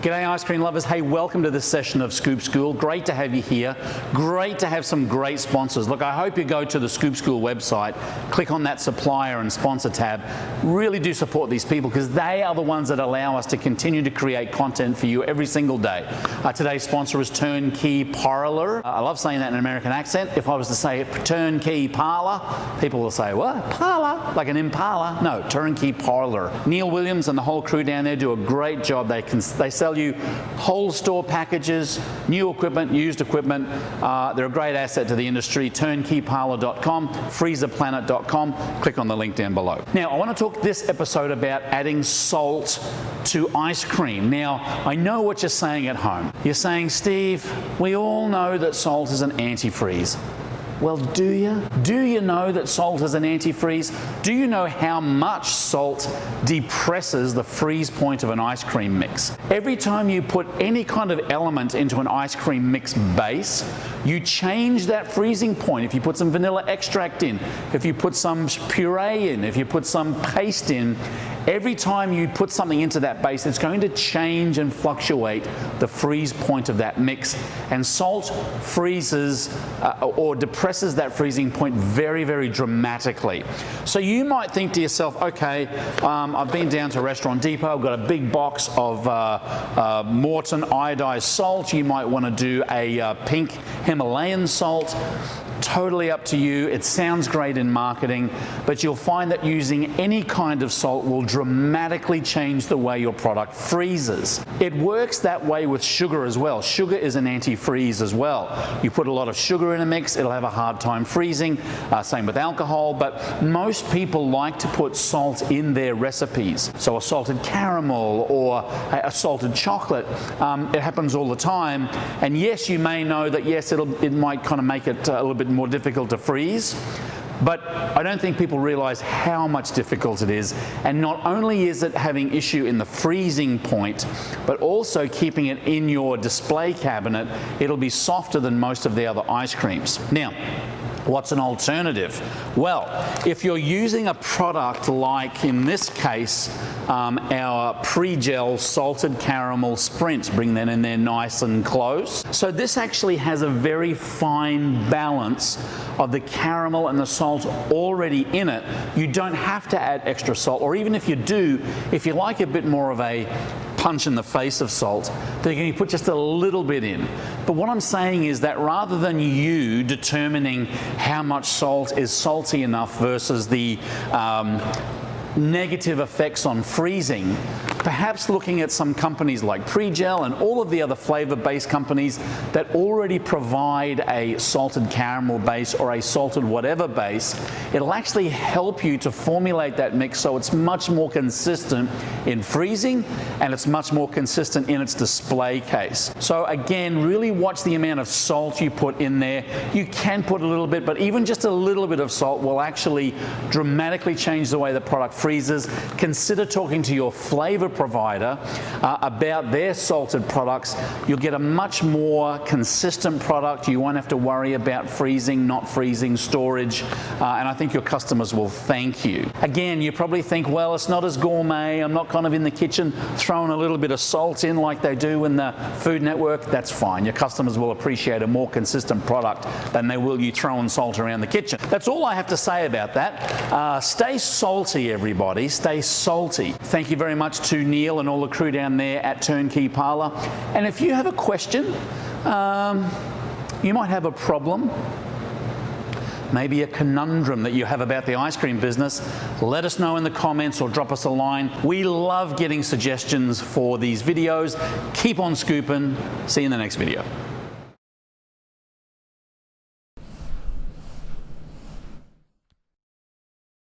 G'day ice cream lovers. Hey, welcome to this session of Scoop School. Great to have you here. Great to have some great sponsors. Look, I hope you go to the Scoop School website, click on that supplier and sponsor tab. Really do support these people because they are the ones that allow us to continue to create content for you every single day. Today's sponsor is Turnkey Parlor. I love saying that in an American accent. If I was to say Turnkey Parlor, people will say, what? Parlor? Like an Impala? No, Turnkey Parlor. Neil Williams and the whole crew down there do a great job. They sell you whole store packages, new equipment, used equipment. They're a great asset to the industry. Turnkeyparlor.com, freezerplanet.com. Click on the link down below. Now, I want to talk this episode about adding salt to ice cream. Now, I know what you're saying at home. You're saying, Steve, we all know that salt is an antifreeze. Well, do you? Do you know that salt is an antifreeze? Do you know how much salt depresses the freeze point of an ice cream mix? Every time you put any kind of element into an ice cream mix base, you change that freezing point. If you put some vanilla extract in, if you put some puree in, if you put some paste in, every time you put something into that base, it's going to change and fluctuate the freeze point of that mix. And salt freezes or depresses that freezing point very, very dramatically. So you might think to yourself, okay, I've been down to Restaurant Depot, I've got a big box of Morton iodized salt. You might want to do a pink Himalayan salt. Totally up to you. It sounds great in marketing, but you'll find that using any kind of salt will dramatically change the way your product freezes. It works that way with sugar as well. Sugar is an antifreeze as well. You put a lot of sugar in a mix, it'll have a hard time freezing. Same with alcohol, but most people like to put salt in their recipes. So a salted caramel or a salted chocolate, it happens all the time. And yes, you may know that yes, it might kind of make it a little bit more difficult to freeze, but I don't think people realize how much difficult it is. And not only is it having issue in the freezing point, but also keeping it in your display cabinet, it'll be softer than most of the other ice creams. Now, what's an alternative? Well, if you're using a product like, in this case, our pre-gel salted caramel Sprint, bring that in there nice and close. So this actually has a very fine balance of the caramel and the salt already in it. You don't have to add extra salt, or even if you do, if you like a bit more of a punch in the face of salt, then you can put just a little bit in. But what I'm saying is that rather than you determining how much salt is salty enough versus the negative effects on freezing, perhaps looking at some companies like Pre-Gel and all of the other flavor-based companies that already provide a salted caramel base or a salted whatever base, it'll actually help you to formulate that mix so it's much more consistent in freezing and it's much more consistent in its display case. So again, really watch the amount of salt you put in there. You can put a little bit, but even just a little bit of salt will actually dramatically change the way the product freezes. Consider talking to your flavor provider about their salted products. You'll get a much more consistent product. You won't have to worry about freezing, not freezing, storage, and I think your customers will thank you. Again, you probably think, well, it's not as gourmet. I'm not kind of in the kitchen throwing a little bit of salt in like they do in the Food Network. That's fine. Your customers will appreciate a more consistent product than they will you throwing salt around the kitchen. That's all I have to say about that. Stay salty, everybody. Stay salty. Thank you very much to Neil and all the crew down there at Turnkey Parlor. And if you have a question, you might have a problem, maybe a conundrum that you have about the ice cream business, let us know in the comments or drop us a line. We love getting suggestions for these videos. Keep on scooping. See you in the next video.